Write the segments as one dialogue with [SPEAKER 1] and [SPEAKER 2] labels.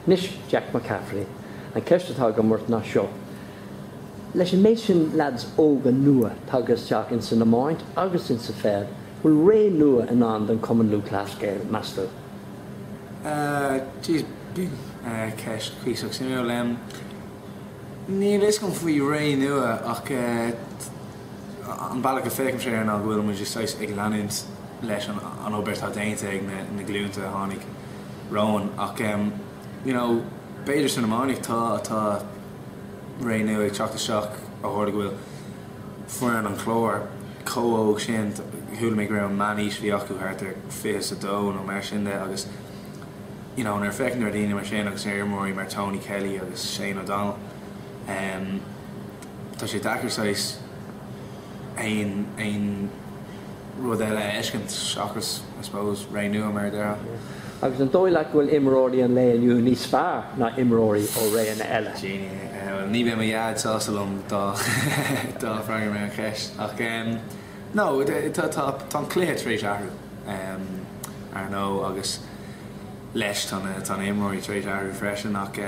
[SPEAKER 1] Nis Jack McCaffery, and Kestatá go mort na seo. Leis an méid sin lads óga nua tagas Jack in san amáint, agus in sa féad, bhfuil ré nua in an den Common Lú Class Gael Master.
[SPEAKER 2] Jeez, big cash cuisoch sin ní leis go faoi ré nua ach an bailach a fécim sé ar ná bhfuil mu just ag leanint leis an obair tá dainte ag na glúnta a tháinig rán ach beidir san amánig tá ré nua ag teachta seach a thuirla bhfuil fuair an chlór cóóg sin thuúla mé raibh maníos bhí acu thart ar fios a dó nó mar sin de agus nar fecinn ar daine mar sin agus éarmóí mar Tony Kelly agus Shane O'Donnell tá sé dachar ein rud eile eiscint seachas I suppose ré nua mar dara.
[SPEAKER 1] Agus an dóileach bhfuil imróí an léonú níos fearr na imróí ó ré an eile.
[SPEAKER 2] Ní bheith mar iad sásalm dá freigar mé an cheist ach no tá cléad trééis ahrú ar nó agus leis tá imróí trééis ahrú freisin ach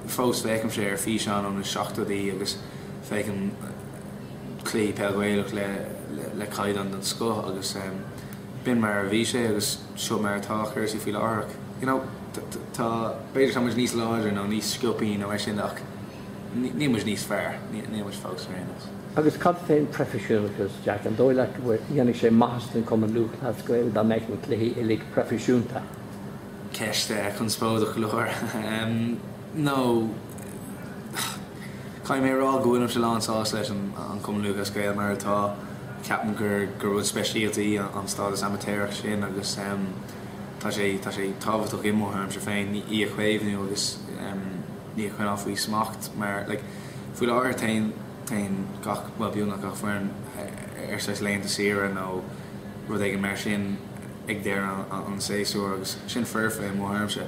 [SPEAKER 2] fós fécim sé ar fís an na seachtaí agus fécim clí peaghailech le caiid an den sco agus bin mar a bhí sé agus seo mar táchar sí fí áach. Tá beidir tá muid níos láidir nó níos sciopí nó mar sin ach ní muid níos fearr, ní muid fós rénas.
[SPEAKER 1] Agus cad féin profisiúnachas Jack an dóileach dhéanamh sé maithas den Common Lú Class Gael dá méid mo cluí i lig profisiúnta.
[SPEAKER 2] Ceiste chun spódach leir. No caiim mé rá gohfuilm se lánsáis leis an Common Lú Class Gael mar atá ceapan gur bhfuil speisialtaí an stádas amatéireach sin agus tá sé tábhachtach imóthairm se féin í a chuéimhniú agus ní a chuin á faoi smacht mar faoi láir tain gach bíúnach gach fuin ar sais léonnta sira nó rud ag an mar sin ag déir an séú agus sin fearfa imóthairm se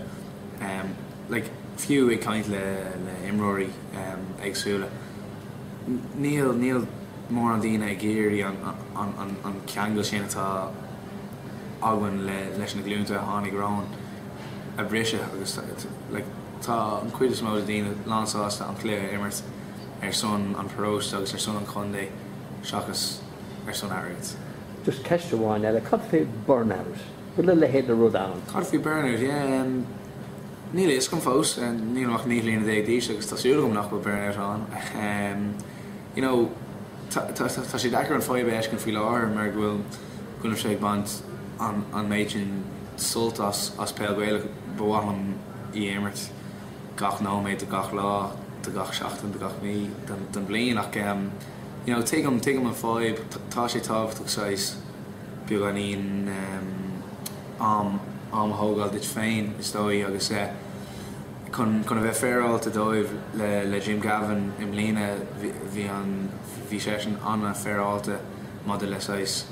[SPEAKER 2] fiú ag caint le imróí agsúla. Níl mór an daine ag géirí an ceangail sin atá aghain leis na glúnta a tháinig rán a brise agus tá an cuid is mó a daine lánsáasta an clé immert ar son an próst agus ar son an condé seachas ar son airt.
[SPEAKER 1] Just ceiste bháin eile cad fé burnout, bhfuil le héad a rud an. Cad
[SPEAKER 2] fé burnout, níl is go fós níach ní líonna déagdíos agus tásúla nach go burnout an. Tá sé dachar an fáibh eiscin fí láir mar bhfuil gunnar sé bant an méid sin sult as peaghailech bhám í éimmert gach nóméid a gach lá de gach seachtain de gach mí den blion ach tuigem an fáibh tá sé tábhachtach sais beag an íon am thógáil dit féin is dóí agus chun a bheith féráilte dóibh le Jim Gavin im lína bhí sé sin anna féráilte mada le sais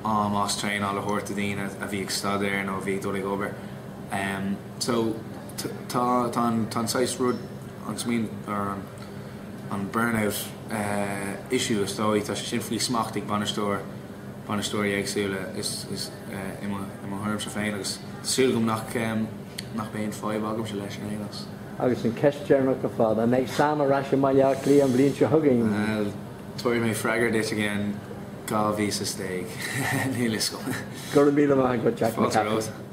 [SPEAKER 2] más trein á le thuirta daine a bhí ag stadéir nó bhí dul ag obair. So tá sais rud an smín ar an burnout issue is dóí tá sé sin faoi smacht ag banastóirí agsúla is i mo thuirm sa féin agus súlagum nach béon fáibh agam se leis an éiles.
[SPEAKER 1] Agus an ceist dearnach go fád a méid sam a raise maiile lí an blion se thugainn.
[SPEAKER 2] Tuair mé freigar dit again gá bhí sa stéig. Níl is go.
[SPEAKER 1] Gur míle go Jack McCaffery.